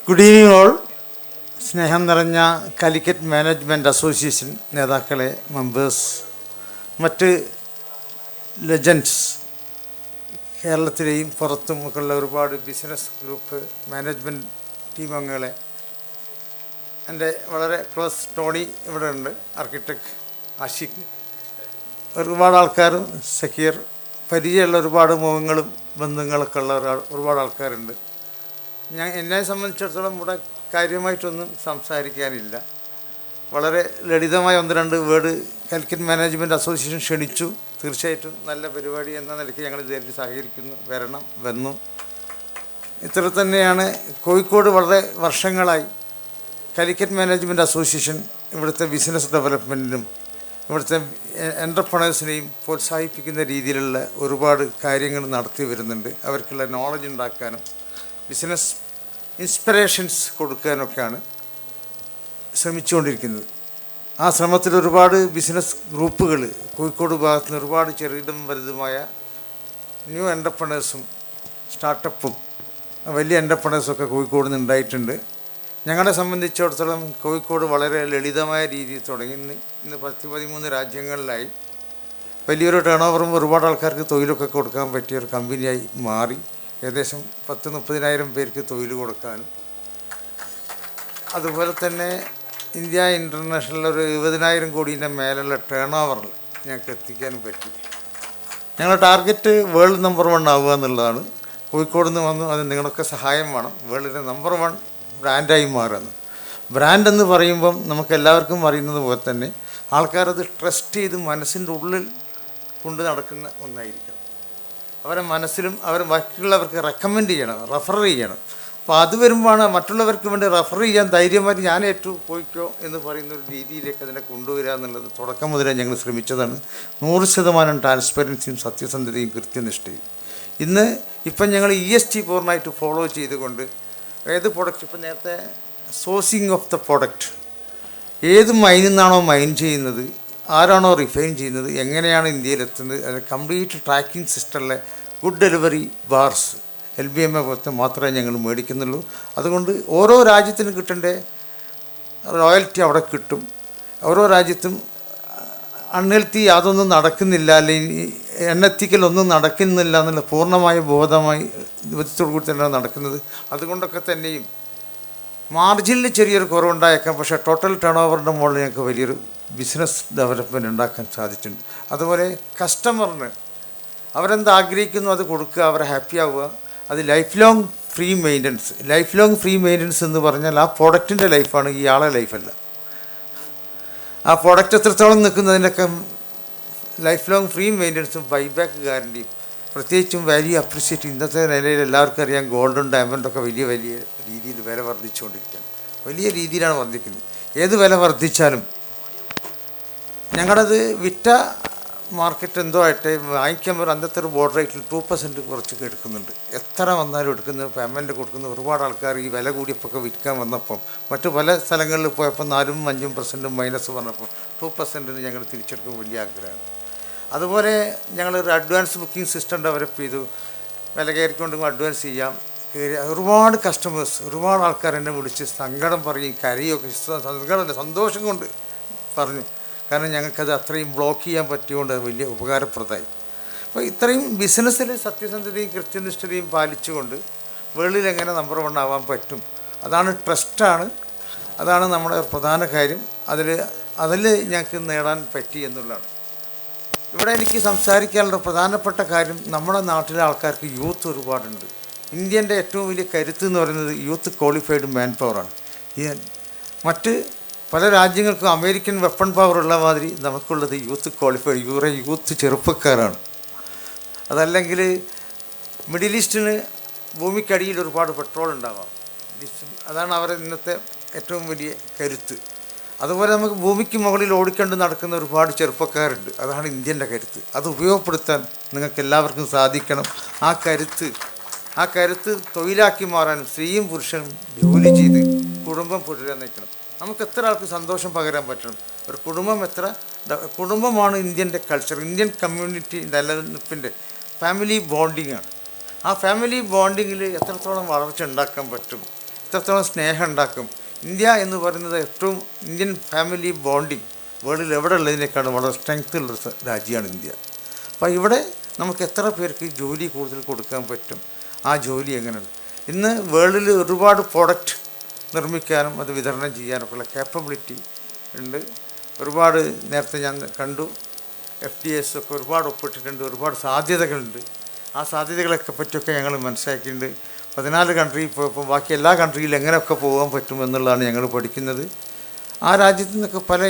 Good evening all. സ്നേഹം നിറഞ്ഞ Calicut management association നേതാക്കളെ, മെമ്പേഴ്സ്, മറ്റ് ലെജൻഡ്സ്, കേരളത്തിലെയും പുറത്തും ഒക്കെയുള്ള ഒരുപാട് ബിസിനസ് ഗ്രൂപ്പ് മാനേജ്മെൻറ്റ് ടീം അംഗങ്ങളെ, എൻ്റെ വളരെ ക്ലോസ് ടോണി ഇവിടെ ഉണ്ട്, ആർക്കിടെക്ട് ആഷിഖ്, ഒരുപാട് ആൾക്കാരും, സക്കീർ, പരിചയമുള്ള ഒരുപാട് മുഖങ്ങളും ബന്ധങ്ങളൊക്കെ ഉള്ള ഒരുപാട് ആൾക്കാരുണ്ട്. എന്നെ സംബന്ധിച്ചിടത്തോളം ഇവിടെ കാര്യമായിട്ടൊന്നും സംസാരിക്കാനില്ല. വളരെ ലളിതമായ ഒന്ന് രണ്ട് വേർഡ് കാലിക്കറ്റ് മാനേജ്മെൻറ്റ് അസോസിയേഷൻ ക്ഷണിച്ചു. തീർച്ചയായിട്ടും നല്ല പരിപാടി എന്ന നിലയ്ക്ക് ഞങ്ങൾ ഇതായിട്ട് സഹകരിക്കുന്നു, വന്നു. ഇത്ര തന്നെയാണ്. കോഴിക്കോട് വളരെ വർഷങ്ങളായി കാലിക്കറ്റ് മാനേജ്മെൻറ്റ് അസോസിയേഷൻ ഇവിടുത്തെ ബിസിനസ് ഡെവലപ്മെൻറ്റിനും ഇവിടുത്തെ എൻ്റർപ്രണേഴ്സിനെയും പ്രോത്സാഹിപ്പിക്കുന്ന രീതിയിലുള്ള ഒരുപാട് കാര്യങ്ങൾ നടത്തി വരുന്നുണ്ട്. അവർക്കുള്ള നോളജ് ഉണ്ടാക്കാനും ബിസിനസ് ഇൻസ്പിറേഷൻസ് കൊടുക്കാനൊക്കെയാണ് ശ്രമിച്ചുകൊണ്ടിരിക്കുന്നത്. ആ ശ്രമത്തിൽ ഒരുപാട് ബിസിനസ് ഗ്രൂപ്പുകൾ കോഴിക്കോട് ഭാഗത്തു നിന്ന് ഒരുപാട് ചെറുതും വലുതുമായ ന്യൂ എൻ്റർപ്രണേഴ്സും സ്റ്റാർട്ടപ്പും വലിയ എൻ്റർപ്രണേഴ്സൊക്കെ കോഴിക്കോട് നിന്ന് ഉണ്ടായിട്ടുണ്ട്. ഞങ്ങളെ സംബന്ധിച്ചിടത്തോളം കോഴിക്കോട് വളരെ ലളിതമായ രീതിയിൽ തുടങ്ങി ഇന്ന് 13 രാജ്യങ്ങളിലായി വലിയൊരു ടേൺ ഓവറും ഒരുപാട് ആൾക്കാർക്ക് തൊഴിലൊക്കെ കൊടുക്കാൻ പറ്റിയ ഒരു കമ്പനിയായി മാറി. ഏകദേശം 30,000 പേർക്ക് തൊഴിൽ കൊടുക്കാനും അതുപോലെ തന്നെ ഇന്ത്യ ഇൻ്റർനാഷണൽ ഒരു 20,000 കോടീൻ്റെ മേലുള്ള ടേൺ ഓവറിൽ ഞങ്ങൾക്ക് എത്തിക്കാനും പറ്റി. ഞങ്ങളുടെ ടാർഗറ്റ് വേൾഡ് നമ്പർ 1 ആവുക എന്നുള്ളതാണ്. കോഴിക്കോട് നിന്ന് വന്നു, അത് നിങ്ങളൊക്കെ സഹായം വേണം. വേൾഡിലെ നമ്പർ 1 ബ്രാൻഡായി മാറുന്നു. ബ്രാൻഡ് എന്ന് പറയുമ്പം നമുക്ക് എല്ലാവർക്കും അറിയുന്നത് പോലെ തന്നെ ആൾക്കാരത് ട്രസ്റ്റ് ചെയ്ത് മനസ്സിൻ്റെ ഉള്ളിൽ കൊണ്ട് നടക്കുന്ന ഒന്നായിരിക്കണം. അവരെ മനസ്സിലും അവർ മറ്റുള്ളവർക്ക് റെക്കമെൻഡ് ചെയ്യണം, റെഫർ ചെയ്യണം. അപ്പോൾ അത് വരുമ്പോഴാണ് മറ്റുള്ളവർക്ക് വേണ്ടി റെഫർ ചെയ്യാൻ ധൈര്യമായിട്ട് ഞാൻ ഏറ്റവും പോയിക്കോ എന്ന് പറയുന്ന ഒരു രീതിയിലേക്ക് അതിനെ കൊണ്ടുവരിക എന്നുള്ളത് തുടക്കം മുതലേ ഞങ്ങൾ ശ്രമിച്ചതാണ്. 100% ട്രാൻസ്പെറൻസിയും സത്യസന്ധതയും കൃത്യനിഷ്ഠയും. ഇപ്പം ഞങ്ങൾ ESG പൂർണ്ണമായിട്ട് ഫോളോ ചെയ്തുകൊണ്ട് ഏത് പ്രൊഡക്റ്റ്, ഇപ്പം നേരത്തെ സോഴ്സിങ് ഓഫ് ദ പ്രൊഡക്റ്റ്, ഏത് മൈനിൽ നിന്നാണോ മൈൻ ചെയ്യുന്നത്, ആരാണോ റിഫൈൻ ചെയ്യുന്നത്, എങ്ങനെയാണ് ഇന്ത്യയിലെത്തുന്നത്, അത് കംപ്ലീറ്റ് ട്രാക്കിംഗ് സിസ്റ്റമിലെ ഗുഡ് ഡെലിവറി ബാർസ് LBMA പോലത്തെ മാത്രമേ ഞങ്ങൾ മേടിക്കുന്നുള്ളൂ. അതുകൊണ്ട് ഓരോ രാജ്യത്തിനും കിട്ടേണ്ട റോയൽറ്റി അവിടെ കിട്ടും. ഓരോ രാജ്യത്തും അൺഹെൽത്തി യാതൊന്നും നടക്കുന്നില്ല, അല്ലെങ്കിൽ എണ്ണത്തിക്കലൊന്നും നടക്കുന്നില്ല എന്നുള്ള പൂർണ്ണമായ ബോധമായി ബോധ്യത്തോടു കൂടി തന്നെയാണ് നടക്കുന്നത്. അതുകൊണ്ടൊക്കെ തന്നെയും മാർജിനിൽ ചെറിയൊരു കുറവുണ്ടായേക്കാം, പക്ഷേ ടോട്ടൽ ടേൺ ഓവറിൻ്റെ മുകളിൽ ഞങ്ങൾക്ക് വലിയൊരു ബിസിനസ് ഡെവലപ്മെൻറ്റ് ഉണ്ടാക്കാൻ സാധിച്ചിട്ടുണ്ട്. അതുപോലെ കസ്റ്റമറിന് അവരെന്ത് ആഗ്രഹിക്കുന്നു അത് കൊടുക്കുക, അവരെ ഹാപ്പി ആവുക. അത് life long free maintenance. Life long free maintenance എന്ന് പറഞ്ഞാൽ ആ പ്രോഡക്റ്റിൻ്റെ ലൈഫാണ്, ഇയാളെ ലൈഫല്ല. ആ പ്രോഡക്റ്റ് എത്രത്തോളം നിൽക്കുന്നതിനൊക്കെ ലൈഫ് ലോങ് ഫ്രീ മെയിൻ്റനൻസും ബൈബാക്ക് ഗ്യാരണ്ടിയും, പ്രത്യേകിച്ചും വാല്യൂ അപ്രിഷ്യേറ്റ്. ഇന്നത്തെ നിലയിൽ എല്ലാവർക്കും അറിയാം ഗോൾഡും ഡയമണ്ടൊക്കെ വലിയ രീതിയിൽ വില വർദ്ധിച്ചുകൊണ്ടിരിക്കുകയാണ്. വലിയ രീതിയിലാണ് വർദ്ധിക്കുന്നത്. ഏത് വില വർദ്ധിച്ചാലും ഞങ്ങളത് വിറ്റ മാർക്കറ്റ് എന്തോ ആയിട്ട് വാങ്ങിക്കുമ്പോൾ അന്നത്തെ ഒരു ബോർഡർ റേറ്റിൽ 2% കുറച്ചൊക്കെ എടുക്കുന്നുണ്ട്. എത്ര വന്നാലും എടുക്കുന്ന പേയ്മെൻറ്റ് കൊടുക്കുന്ന ഒരുപാട് ആൾക്കാർ ഈ വില കൂടിയപ്പോൾ വിൽക്കാൻ വന്നപ്പം മറ്റു പല സ്ഥലങ്ങളിൽ പോയപ്പോൾ 4-5% മൈനസ് പറഞ്ഞപ്പോൾ 2% ഞങ്ങൾ തിരിച്ചെടുക്കുമ്പോൾ വലിയ ആഗ്രഹമാണ്. അതുപോലെ ഞങ്ങളൊരു അഡ്വാൻസ് ബുക്കിംഗ് സിസ്റ്റം ഡെവലപ്പ് ചെയ്തു. വില കയറിക്കൊണ്ടെങ്കിൽ അഡ്വാൻസ് ചെയ്യാം. ഒരുപാട് കസ്റ്റമേഴ്സ്, ഒരുപാട് ആൾക്കാർ എന്നെ വിളിച്ച് സങ്കടം പറയും, കരയൊക്കെ, സങ്കടമല്ല സന്തോഷം കൊണ്ട് പറഞ്ഞു. കാരണം ഞങ്ങൾക്കത് അത്രയും ബ്ലോക്ക് ചെയ്യാൻ പറ്റിയതുകൊണ്ട് അത് വലിയ ഉപകാരപ്രദമായി. അപ്പോൾ ഇത്രയും ബിസിനസ്സിൽ സത്യസന്ധതയും കൃത്യനിഷ്ഠതയും പാലിച്ചുകൊണ്ട് വേൾഡിൽ എങ്ങനെ നമ്പർ 1 ആവാൻ പറ്റും, അതാണ് ട്രസ്റ്റാണ്, അതാണ് നമ്മുടെ പ്രധാന കാര്യം. അതിൽ ഞങ്ങൾക്ക് നേടാൻ പറ്റി എന്നുള്ളതാണ്. ഇവിടെ എനിക്ക് സംസാരിക്കാനുള്ള പ്രധാനപ്പെട്ട കാര്യം, നമ്മുടെ നാട്ടിലെ ആൾക്കാർക്ക് യൂത്ത് ഒരുപാടുണ്ട്. ഇന്ത്യൻ്റെ ഏറ്റവും വലിയ കരുത്ത് എന്ന് പറയുന്നത് യൂത്ത് ക്വാളിഫൈഡ് മാൻ പവറാണ്. മറ്റ് പല രാജ്യങ്ങൾക്കും അമേരിക്കൻ വെപ്പൺ പവർ ഉള്ള മാതിരി നമുക്കുള്ളത് യൂത്ത് ക്വാളിഫൈഡ്, യൂത്ത് ചെറുപ്പക്കാരാണ്. അതല്ലെങ്കിൽ മിഡിൽ ഈസ്റ്റിന് ഭൂമിക്കടിയിൽ ഒരുപാട് പെട്രോൾ ഉണ്ടാവാം, അതാണ് അവരുടെ ഇന്നത്തെ ഏറ്റവും വലിയ കരുത്ത്. അതുപോലെ നമുക്ക് ഭൂമിക്ക് മുകളിൽ ഓടിക്കൊണ്ട് നടക്കുന്ന ഒരുപാട് ചെറുപ്പക്കാരുണ്ട്, അതാണ് ഇന്ത്യൻ്റെ കരുത്ത്. അത് ഉപയോഗപ്പെടുത്താൻ നിങ്ങൾക്ക് എല്ലാവർക്കും സാധിക്കണം. ആ കരുത്ത് തൊഴിലാക്കി മാറാനും സ്ത്രീയും പുരുഷനും ജോലി ചെയ്ത് കുടുംബം പുലരാൻ നയിക്കണം. നമുക്ക് എത്ര ആൾക്ക് സന്തോഷം പകരാൻ പറ്റണം. ഒരു കുടുംബമാണ് ഇന്ത്യൻ്റെ കൾച്ചർ. ഇന്ത്യൻ കമ്മ്യൂണിറ്റി നിലനിൽപ്പിൻ്റെ ഫാമിലി ബോണ്ടിങ്ങാണ്. ആ ഫാമിലി ബോണ്ടിങ്ങിൽ എത്രത്തോളം വളർച്ച ഉണ്ടാക്കാൻ പറ്റും എത്രത്തോളം സ്നേഹം ഉണ്ടാക്കും. ഇന്ത്യ എന്ന് പറയുന്നത് ഏറ്റവും ഇന്ത്യൻ ഫാമിലി ബോണ്ടിങ് വേൾഡിൽ എവിടെ ഉള്ളതിനേക്കാളും വളരെ സ്ട്രെങ്ത് ഉള്ളൊരു രാജ്യമാണ് ഇന്ത്യ. അപ്പോൾ ഇവിടെ നമുക്ക് എത്ര പേർക്ക് ജോലി കൂടുതൽ കൊടുക്കാൻ പറ്റും, ആ ജോലി എങ്ങനെയാണ്. ഇന്ന് വേൾഡിൽ ഒരുപാട് പ്രോഡക്റ്റ് നിർമ്മിക്കാനും അത് വിതരണം ചെയ്യാനൊക്കെയുള്ള കേപ്പബിലിറ്റി ഉണ്ട്. ഒരുപാട് നേരത്തെ ഞാൻ കണ്ടു FDAs ഒക്കെ ഒരുപാട് ഒപ്പിട്ടിട്ടുണ്ട്, ഒരുപാട് സാധ്യതകളുണ്ട്. ആ സാധ്യതകളൊക്കെ പറ്റിയൊക്കെ ഞങ്ങൾ മനസ്സിലാക്കിയിട്ടുണ്ട്. 14 കൺട്രിയിൽ പോയപ്പോൾ ബാക്കി എല്ലാ കൺട്രിയിലും എങ്ങനെയൊക്കെ പോകാൻ പറ്റുമെന്നുള്ളതാണ് ഞങ്ങൾ പഠിക്കുന്നത്. ആ രാജ്യത്തു നിന്നൊക്കെ പല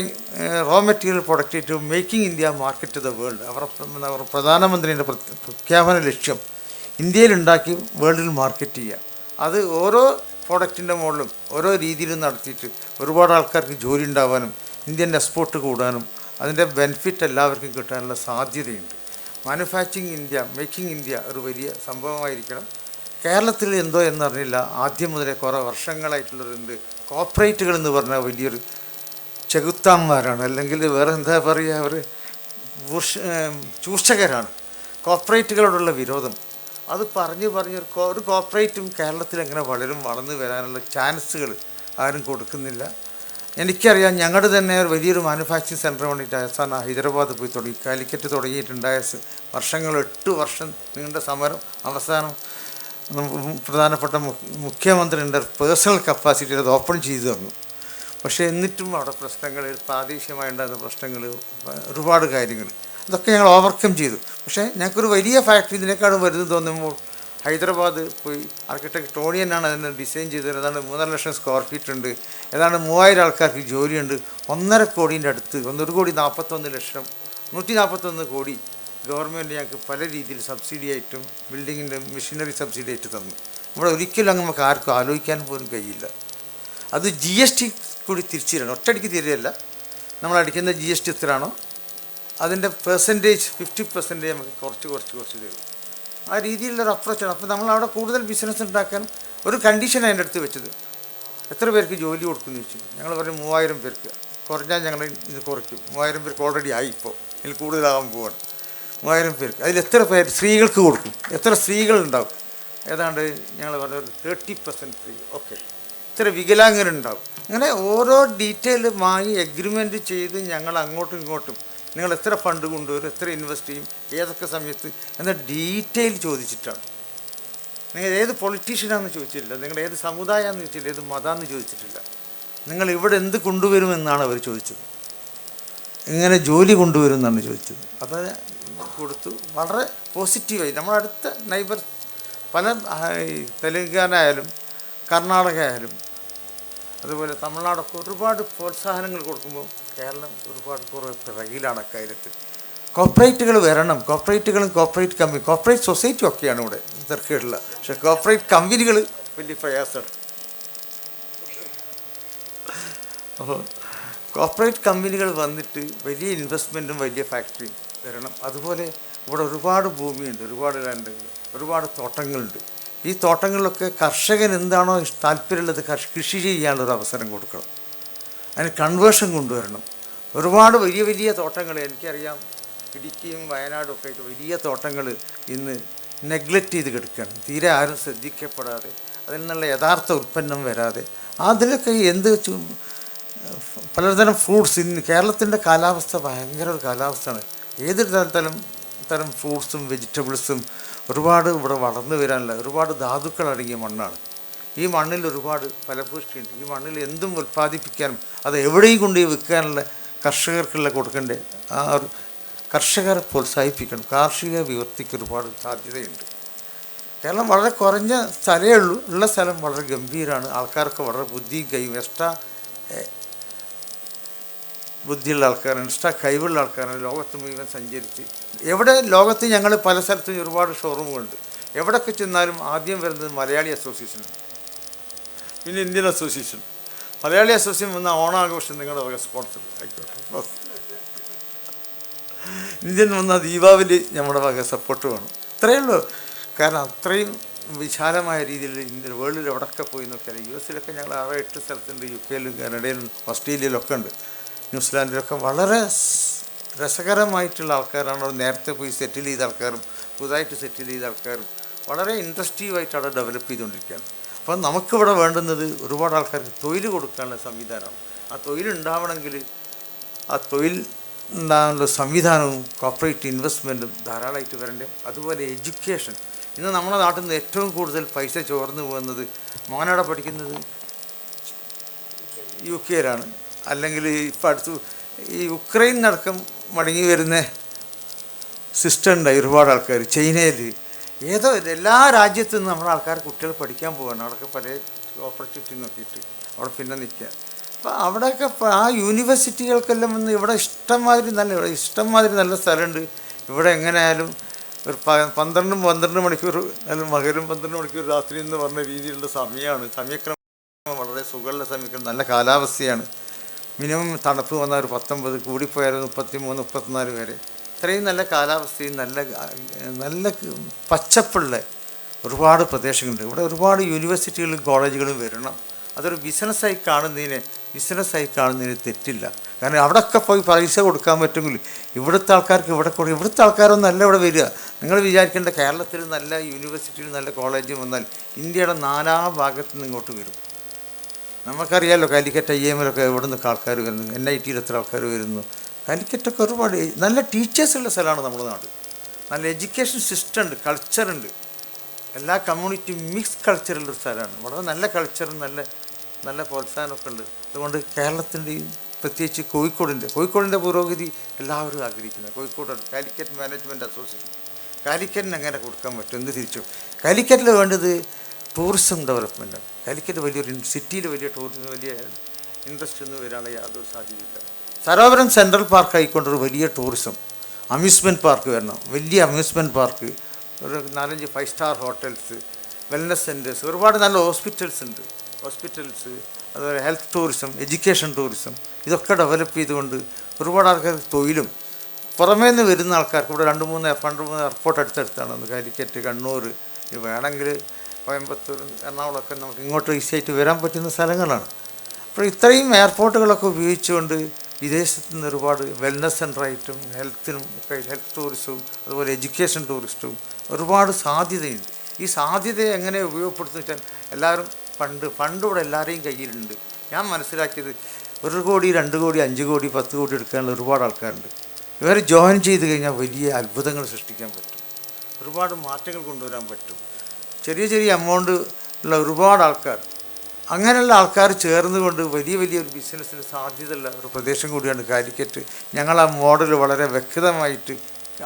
raw material product to making India market the world. അവർ പ്രധാനമന്ത്രിയുടെ പ്രഖ്യാപന ലക്ഷ്യം ഇന്ത്യയിലുണ്ടാക്കി വേൾഡിൽ മാർക്കറ്റ് ചെയ്യുക. അത് ഓരോ പ്രോഡക്റ്റിൻ്റെ മുകളിലും ഓരോ രീതിയിലും നടത്തിയിട്ട് ഒരുപാട് ആൾക്കാർക്ക് ജോലി ഉണ്ടാവാനും ഇന്ത്യൻ എക്സ്പോർട്ട് കൂടാനും അതിൻ്റെ ബെനിഫിറ്റ് എല്ലാവർക്കും കിട്ടാനുള്ള സാധ്യതയുണ്ട്. മാനുഫാക്ചറിങ് ഇന്ത്യ, മേക്കിംഗ് ഇന്ത്യ ഒരു വലിയ സംഭവമായിരിക്കണം. കേരളത്തിൽ എന്തോ എന്നറിഞ്ഞില്ല, ആദ്യം മുതലേ കുറേ വർഷങ്ങളായിട്ടുള്ളവരുണ്ട്. കോർപ്പറേറ്റുകൾ എന്ന് പറഞ്ഞാൽ വലിയൊരു ചെകുത്താന്മാരാണ്, അല്ലെങ്കിൽ വേറെ എന്താ പറയുക, അവർ ചൂഷകരാണ്. കോർപ്പറേറ്റുകളോടുള്ള വിരോധം അത് ഒരു കോർപ്പറേറ്റും കേരളത്തിൽ എങ്ങനെ വളർന്നു വരാനുള്ള ചാൻസുകൾ ആരും കൊടുക്കുന്നില്ല. എനിക്കറിയാം, ഞങ്ങളുടെ തന്നെ വലിയൊരു മാനുഫാക്ചറിങ് സെൻറ്റർ വേണ്ടിയിട്ട് അവസാനം ഹൈദരാബാദ് പോയി തുടങ്ങി, കാലിക്കറ്റ് തുടങ്ങിയിട്ടുണ്ടായ വർഷങ്ങൾ 8 വർഷം നീണ്ട സമരം അവസാനം പ്രധാനപ്പെട്ട മുഖ്യമന്ത്രിയുടെ പേഴ്സണൽ കപ്പാസിറ്റിയിൽ അത് ഓപ്പൺ ചെയ്തു തന്നു. പക്ഷേ എന്നിട്ടും അവിടെ പ്രശ്നങ്ങൾ, പ്രാദേശികമായി ഉണ്ടാകുന്ന പ്രശ്നങ്ങൾ, ഒരുപാട് കാര്യങ്ങൾ, അതൊക്കെ ഞങ്ങൾ ഓവർകം ചെയ്തു. പക്ഷേ ഞങ്ങൾക്കൊരു വലിയ ഫാക്ടറി ഇതിനേക്കാളും വലുത് തോന്നുമ്പോൾ ഹൈദരാബാദ് പോയി ആർക്കിടെക്ട് ടോണിയനാണ് അതിനെ ഡിസൈൻ ചെയ്തത്. ഏതാണ്ട് 3.5 ലക്ഷം സ്ക്വയർ ഫീറ്റ് ഉണ്ട്, ഏതാണ്ട് 3000 ആൾക്കാർക്ക് ജോലിയുണ്ട്. 1.5 കോടിൻ്റെ അടുത്ത്, 1,41,00,000, 141 കോടി ഗവൺമെൻറ് ഞങ്ങൾക്ക് പല രീതിയിൽ സബ്സിഡി ആയിട്ടും ബിൽഡിങ്ങിൻ്റെ മെഷീനറി സബ്സിഡി ആയിട്ട് തന്നു. ഇവിടെ ഒരിക്കലും അങ്ങ് നമുക്ക് ആർക്കും ആലോചിക്കാൻ പോലും കഴിയില്ല. അത് GST കൂടി തിരിച്ചു തരണം, ഒറ്റയടിക്ക് തീരുകയല്ല. നമ്മളടിക്കുന്ന GST എത്രയാണോ അതിൻ്റെ പെർസെൻറ്റേജ് 50% നമുക്ക് കുറച്ച് തരും. ആ രീതിയിലുള്ളൊരു അപ്രോച്ചാണ്. അപ്പോൾ നമ്മളവിടെ കൂടുതൽ ബിസിനസ് ഉണ്ടാക്കാൻ ഒരു കണ്ടീഷൻ അതിൻ്റെ അടുത്ത് വെച്ചത്. എത്ര പേർക്ക് ജോലി കൊടുക്കുമെന്ന് ചോദിച്ചു. ഞങ്ങൾ പറയും 3000 പേർക്ക്, കുറഞ്ഞാൽ ഞങ്ങൾ ഇത് കുറയ്ക്കും. 3000 പേർക്ക് ഓൾറെഡി ആയി, ഇപ്പോൾ ഇതിൽ കൂടുതലാകാൻ പോവാണ്. 3000 പേർക്ക്, അതിൽ എത്ര പേര് സ്ത്രീകൾക്ക് കൊടുക്കും, എത്ര സ്ത്രീകളുണ്ടാവും? ഏതാണ്ട് ഞങ്ങൾ പറഞ്ഞ ഒരു 30% സ്ത്രീ. ഓക്കെ, ഇത്ര വികലാംഗരുണ്ടാവും. അങ്ങനെ ഓരോ ഡീറ്റെയിലുമായി എഗ്രിമെൻറ്റ് ചെയ്ത് ഞങ്ങൾ അങ്ങോട്ടും ഇങ്ങോട്ടും നിങ്ങൾ എത്ര ഫണ്ട് കൊണ്ടുവരും, എത്ര ഇൻവെസ്റ്റ് ചെയ്യും, ഏതൊക്കെ സമയത്ത് എന്ന ഡീറ്റെയിൽ ചോദിച്ചിട്ടാണ്. നിങ്ങൾ ഏത് പൊളിറ്റീഷ്യനാണെന്ന് ചോദിച്ചിട്ടില്ല, നിങ്ങൾ ഏത് സമുദായമാണെന്ന് ചോദിച്ചില്ല, ഏത് മതമാണെന്ന് ചോദിച്ചിട്ടില്ല. നിങ്ങൾ ഇവിടെ എന്ത് കൊണ്ടുവരുമെന്നാണ് അവർ ചോദിച്ചത്, എങ്ങനെ ജോലി കൊണ്ടുവരുമെന്നാണ് ചോദിച്ചത്. അത് കൊടുത്തു. വളരെ പോസിറ്റീവായി. നമ്മളടുത്ത നൈബർ പല തെലുങ്കാന ആയാലും കർണാടക ആയാലും അതുപോലെ തമിഴ്നാടൊക്കെ ഒരുപാട് പ്രോത്സാഹനങ്ങൾ കൊടുക്കുമ്പോൾ കേരളം ഒരുപാട് കുറേ പിറകിലാണ് അക്കാര്യത്തിൽ. കോർപ്പറേറ്റുകൾ വരണം, കോർപ്പറേറ്റുകളും കോർപ്പറേറ്റ് സൊസൈറ്റി ഒക്കെയാണ് ഇവിടെ തിരക്കുകളില്ല. പക്ഷേ കോർപ്പറേറ്റ് കമ്പനികൾ വലിയ പ്രയാസമാണ്. അപ്പോൾ കോർപ്പറേറ്റ് കമ്പനികൾ വന്നിട്ട് വലിയ ഇൻവെസ്റ്റ്മെൻറ്റും വലിയ ഫാക്ടറിയും വരണം. അതുപോലെ ഇവിടെ ഒരുപാട് ഭൂമിയുണ്ട്, ഒരുപാട് ലാൻഡുകൾ, ഒരുപാട് തോട്ടങ്ങളുണ്ട്. ഈ തോട്ടങ്ങളിലൊക്കെ കർഷകൻ എന്താണോ താല്പര്യമുള്ളത് കൃഷി ചെയ്യാനുള്ളൊരു അവസരം കൊടുക്കണം. അതിന് കൺവേർഷൻ കൊണ്ടുവരണം. ഒരുപാട് വലിയ വലിയ തോട്ടങ്ങൾ എനിക്കറിയാം, ഇടുക്കിയും വയനാടും ഒക്കെ ആയിട്ട് വലിയ തോട്ടങ്ങൾ ഇന്ന് നെഗ്ലക്റ്റ് ചെയ്ത് കിടക്കുകയാണ്. തീരെ ആരും ശ്രദ്ധിക്കപ്പെടാതെ, അതിൽ നിന്നുള്ള യഥാർത്ഥ ഉൽപ്പന്നം വരാതെ, അതിലൊക്കെ പലതരം ഫ്രൂട്ട്സ്. ഇന്ന് കേരളത്തിൻ്റെ കാലാവസ്ഥ ഭയങ്കര ഒരു കാലാവസ്ഥയാണ്. ഏത് തരം ഫ്രൂട്ട്സും വെജിറ്റബിൾസും ഒരുപാട് ഇവിടെ വളർന്നു വരാനുള്ള ഒരുപാട് ധാതുക്കൾ അടങ്ങിയ മണ്ണാണ്. ഈ മണ്ണിൽ ഒരുപാട് ഫലപുഷ്ടിയുണ്ട്. ഈ മണ്ണിൽ എന്തും ഉൽപ്പാദിപ്പിക്കാനും അത് എവിടെയും കൊണ്ടുപോയി വിൽക്കാനുള്ള കർഷകർക്കുള്ള കൊടുക്കേണ്ട ആ ഒരു കർഷകരെ പ്രോത്സാഹിപ്പിക്കണം. കാർഷിക വിവർത്തിക്ക് ഒരുപാട് സാധ്യതയുണ്ട്. കേരളം വളരെ കുറഞ്ഞ സ്ഥലമേ ഉള്ളൂ, ഉള്ള സ്ഥലം വളരെ ഗംഭീരമാണ്. ആൾക്കാർക്ക് വളരെ ബുദ്ധിയും കഴിയും, എക്സ്ട്രാ ബുദ്ധിയുള്ള ആൾക്കാരാണ്, എക്സ്ട്രാ കഴിവുള്ള ആൾക്കാരാണ്. ലോകത്ത് മുഴുവൻ സഞ്ചരിച്ച് ലോകത്ത് ഞങ്ങൾ പല സ്ഥലത്തും ഒരുപാട് ഷോറൂമുകളുണ്ട്. എവിടെയൊക്കെ ചെന്നാലും ആദ്യം വരുന്നത് മലയാളി അസോസിയേഷനാണ്, പിന്നെ ഇന്ത്യൻ അസോസിയേഷൻ. മലയാളി അസോസിയേഷൻ വന്ന ഓണാഘോഷം നിങ്ങളുടെ വക സ്പോൺസർ ആയിക്കോട്ടെ, ഇന്ത്യൻ വന്ന ദീപാവലി നമ്മുടെ വക സപ്പോർട്ട് വേണം. ഇത്രയേ ഉള്ളൂ. കാരണം അത്രയും വിശാലമായ രീതിയിൽ ഇന്ത്യൻ വേൾഡിൽ എവിടെയൊക്കെ പോയി നോക്കിയാൽ, US ഞങ്ങൾ 6-8 സ്ഥലത്തുണ്ട്, UK കാനഡയിലും ഓസ്ട്രേലിയയിലൊക്കെ ഉണ്ട്, ന്യൂസിലാൻഡിലൊക്കെ. വളരെ രസകരമായിട്ടുള്ള ആൾക്കാരാണ്. നേരത്തെ പോയി സെറ്റിൽ ചെയ്ത ആൾക്കാരും പുതുതായിട്ട് സെറ്റിൽ ചെയ്ത ആൾക്കാരും വളരെ ഇൻട്രസ്റ്റീവായിട്ട് അവിടെ ഡെവലപ്പ് ചെയ്തുകൊണ്ടിരിക്കുകയാണ്. അപ്പം നമുക്കിവിടെ വേണ്ടുന്നത് ഒരുപാട് ആൾക്കാർക്ക് തൊഴിൽ കൊടുക്കാനുള്ള സംവിധാനമാണ്. ആ തൊഴിലുണ്ടാവണമെങ്കിൽ ആ തൊഴിൽ ഉണ്ടാകാനുള്ള സംവിധാനവും കോർപ്പറേറ്റ് ഇൻവെസ്റ്റ്മെൻറ്റും ധാരാളമായിട്ട് വരേണ്ടത്. അതുപോലെ എഡ്യൂക്കേഷൻ. ഇന്ന് നമ്മുടെ നാട്ടിൽ നിന്ന് ഏറ്റവും കൂടുതൽ പൈസ ചോർന്നു പോകുന്നത് മോനവിടെ പഠിക്കുന്നത് UK-യിലാണ്, അല്ലെങ്കിൽ ഇപ്പം അടുത്ത് ഈ യുക്രൈനടക്കം മടങ്ങി വരുന്ന സിസ്റ്റം ഉണ്ടായി. ഒരുപാട് ആൾക്കാർ ചൈനയിൽ ഏതോ എല്ലാ രാജ്യത്തു നിന്നും നമ്മുടെ ആൾക്കാർ കുട്ടികൾ പഠിക്കാൻ പോവാണ്. അവിടെയൊക്കെ പല ഓപ്പർച്യൂണിറ്റി നോക്കിയിട്ട് അവിടെ പിന്നെ നിൽക്കുക. അപ്പോൾ അവിടെയൊക്കെ ആ യൂണിവേഴ്സിറ്റികൾക്കെല്ലാം വന്ന് ഇവിടെ ഇഷ്ടംമാതിരി നല്ല സ്ഥലമുണ്ട്. ഇവിടെ എങ്ങനെയായാലും ഒരു 12 മണിക്കൂർ അല്ലെങ്കിൽ പകലും 12 മണിക്കൂർ രാത്രി എന്ന് പറഞ്ഞ രീതിയിലുള്ള സമയമാണ്. സമയക്രമം വളരെ സുഖമുള്ള സമയക്രമം, നല്ല കാലാവസ്ഥയാണ്. മിനിമം തണുപ്പ് വന്നാൽ ഒരു 19, കൂടിപ്പോയാൽ 33, 34 വരെ. ഇത്രയും നല്ല കാലാവസ്ഥയും നല്ല പച്ചപ്പുള്ള ഒരുപാട് പ്രദേശങ്ങളുണ്ട്. ഇവിടെ ഒരുപാട് യൂണിവേഴ്സിറ്റികളും കോളേജുകളും വരണം. അതൊരു ബിസിനസ്സായി കാണുന്നതിന് തെറ്റില്ല. കാരണം അവിടെയൊക്കെ പോയി പൈസ കൊടുക്കാൻ പറ്റുമെങ്കിൽ ഇവിടുത്തെ ആൾക്കാർക്ക് ഇവിടുത്തെ ആൾക്കാരൊന്നും അല്ല ഇവിടെ വരിക. നിങ്ങൾ വിചാരിക്കേണ്ട കേരളത്തിൽ നല്ല യൂണിവേഴ്സിറ്റിയിൽ നല്ല കോളേജ് വന്നാൽ ഇന്ത്യയുടെ 4 ഭാഗത്തു നിന്ന് ഇങ്ങോട്ട് വരും. നമുക്കറിയാമല്ലോ കാലിക്കറ്റ് IIM-ലൊക്കെ എവിടെ നിന്നൊക്കെ ആൾക്കാർ വരുന്നു, NIT-യിൽ എത്ര ആൾക്കാർ വരുന്നു. കാലിക്കറ്റൊക്കെ ഒരുപാട് നല്ല ടീച്ചേഴ്സുള്ള സ്ഥലമാണ് നമ്മുടെ നാട്. നല്ല എഡ്യൂക്കേഷൻ സിസ്റ്റം ഉണ്ട്, കൾച്ചറുണ്ട്. എല്ലാ കമ്മ്യൂണിറ്റിയും മിക്സ് കൾച്ചറുള്ളൊരു സ്ഥലമാണ്. വളരെ നല്ല കൾച്ചറും നല്ല പ്രോത്സാഹനമൊക്കെ ഉണ്ട്. അതുകൊണ്ട് കേരളത്തിൻ്റെയും പ്രത്യേകിച്ച് കോഴിക്കോടിൻ്റെ പുരോഗതി എല്ലാവരും ആഗ്രഹിക്കുന്നത്. കോഴിക്കോടാണ് കാലിക്കറ്റ് മാനേജ്മെൻറ്റ് അസോസിയേഷൻ. കാലിക്കറ്റിന് എങ്ങനെ കൊടുക്കാൻ പറ്റും എന്ന് തിരിച്ചു. കാലിക്കറ്റിൽ വേണ്ടത് ടൂറിസം ഡെവലപ്മെൻറ്റാണ്. കാലിക്കറ്റ് വലിയൊരു സിറ്റിയിൽ വലിയ ടൂറിസം വലിയ ഇൻട്രസ്റ്റ് ഒന്നും വരാനുള്ള യാതൊരു സാധ്യതയില്ല. സരോവരം സെൻട്രൽ പാർക്ക് ആയിക്കൊണ്ടൊരു വലിയ ടൂറിസം അമ്യൂസ്മെൻറ്റ് പാർക്ക് വരണം. വലിയ അമ്യൂസ്മെൻറ്റ് പാർക്ക്, ഒരു 4-5 5 സ്റ്റാർ ഹോട്ടൽസ്, വെൽനസ് സെൻറ്റേഴ്സ്, ഒരുപാട് നല്ല ഹോസ്പിറ്റൽസ്, അതുപോലെ ഹെൽത്ത് ടൂറിസം, എഡ്യൂക്കേഷൻ ടൂറിസം, ഇതൊക്കെ ഡെവലപ്പ് ചെയ്തുകൊണ്ട് ഒരുപാട് ആൾക്കാർക്ക് തൊഴിലും. പുറമേ നിന്ന് വരുന്ന ആൾക്കാർക്ക് ഇവിടെ 2-3 എയർപോർട്ട് അടുത്തടുത്താണ്. കാലിക്കറ്റ്, കണ്ണൂർ, വേണമെങ്കിൽ കോയമ്പത്തൂർ, എറണാകുളമൊക്കെ നമുക്ക് ഇങ്ങോട്ട് ഈസിയായിട്ട് വരാൻ പറ്റുന്ന സ്ഥലങ്ങളാണ്. അപ്പോൾ ഇത്രയും എയർപോർട്ടുകളൊക്കെ ഉപയോഗിച്ചുകൊണ്ട് വിദേശത്തു നിന്ന് ഒരുപാട് വെൽനസ് സെൻ്ററായിട്ടും ഹെൽത്ത് ടൂറിസവും അതുപോലെ എഡ്യൂക്കേഷൻ ടൂറിസ്റ്റും ഒരുപാട് സാധ്യതയുണ്ട്. ഈ സാധ്യതയെ എങ്ങനെ ഉപയോഗപ്പെടുത്തുന്ന വെച്ചാൽ എല്ലാവരും ഫണ്ട് ഇവിടെ എല്ലാവരെയും കയ്യിലുണ്ട്. ഞാൻ മനസ്സിലാക്കിയത് 1 കോടി, 2 കോടി, 5 കോടി, 10 കോടി എടുക്കാനുള്ള ഒരുപാട് ആൾക്കാരുണ്ട്. ഇവർ ജോയിൻ ചെയ്ത് കഴിഞ്ഞാൽ വലിയ അത്ഭുതങ്ങൾ സൃഷ്ടിക്കാൻ പറ്റും, ഒരുപാട് മാറ്റങ്ങൾ കൊണ്ടുവരാൻ പറ്റും. ചെറിയ എമൗണ്ട് ഉള്ള ഒരുപാട് ആൾക്കാർ, അങ്ങനെയുള്ള ആൾക്കാർ ചേർന്നുകൊണ്ട് വലിയൊരു ബിസിനസ്സിന് സാധ്യതയുള്ള ഒരു പ്രദേശം കൂടിയാണ് കാലിക്കറ്റ്. ഞങ്ങൾ ആ മോഡൽ വളരെ വ്യക്തമായിട്ട്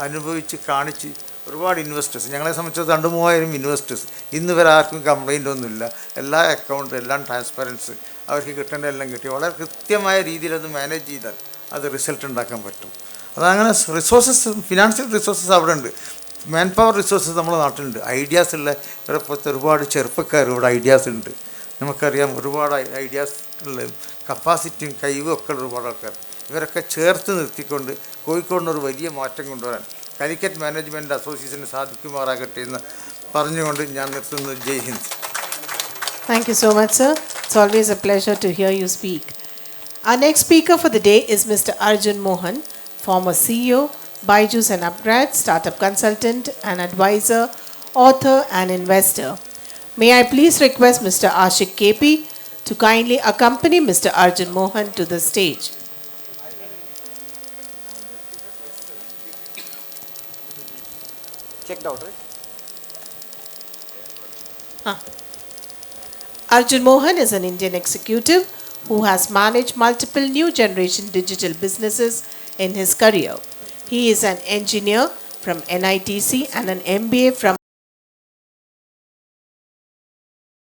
അനുഭവിച്ച് കാണിച്ച് ഒരുപാട് ഇൻവെസ്റ്റേഴ്സ്, ഞങ്ങളെ സംബന്ധിച്ച് 2-3000 ഇൻവെസ്റ്റേഴ്സ്, ഇന്ന് വരെ ആർക്കും കംപ്ലൈൻ്റ് ഒന്നുമില്ല. എല്ലാ അക്കൗണ്ടും എല്ലാം ട്രാൻസ്പെറൻസ്, അവർക്ക് കിട്ടേണ്ട എല്ലാം കിട്ടി. വളരെ കൃത്യമായ രീതിയിൽ അത് മാനേജ് ചെയ്താൽ അത് റിസൾട്ട് ഉണ്ടാക്കാൻ പറ്റും. അതങ്ങനെ ഫിനാൻഷ്യൽ റിസോഴ്സസ് അവിടെ ഉണ്ട്. മാൻ പവർ റിസോഴ്സസ് നമ്മുടെ നാട്ടിലുണ്ട്. ഐഡിയാസ് ഉള്ള ഒരുപാട് ചെറുപ്പക്കാർ ഇവിടെ ഐഡിയാസ് ഉണ്ട്. നമുക്കറിയാം ഒരുപാട് ഐഡിയാസ് ഉള്ള കപ്പാസിറ്റിയും കഴിവും ഒക്കെ ഉള്ള ഒരുപാട് ആൾക്കാർ. ഇവരൊക്കെ ചേർത്ത് നിർത്തിക്കൊണ്ട് കോഴിക്കോടിനൊരു വലിയ മാറ്റം കൊണ്ടുവരാൻ കാലിക്കറ്റ് മാനേജ്മെൻറ്റ് അസോസിയേഷന് സാധിക്കുമാറാകട്ടെ എന്ന് പറഞ്ഞുകൊണ്ട് ഞാൻ നിർത്തുന്നു. ജയ് Hind. Thank you so much, sir. It's always a pleasure to hear you speak. Our next speaker for the day is Mr. Arjun Mohan, former CEO, Byju's and Upgrad, startup consultant and advisor, author and investor. May I please request Mr. Ashik KP to kindly accompany Mr. Arjun Mohan to the stage. Checked out, right? Arjun Mohan is an Indian executive who has managed multiple new generation digital businesses in his career. He is an engineer from NITC and an MBA from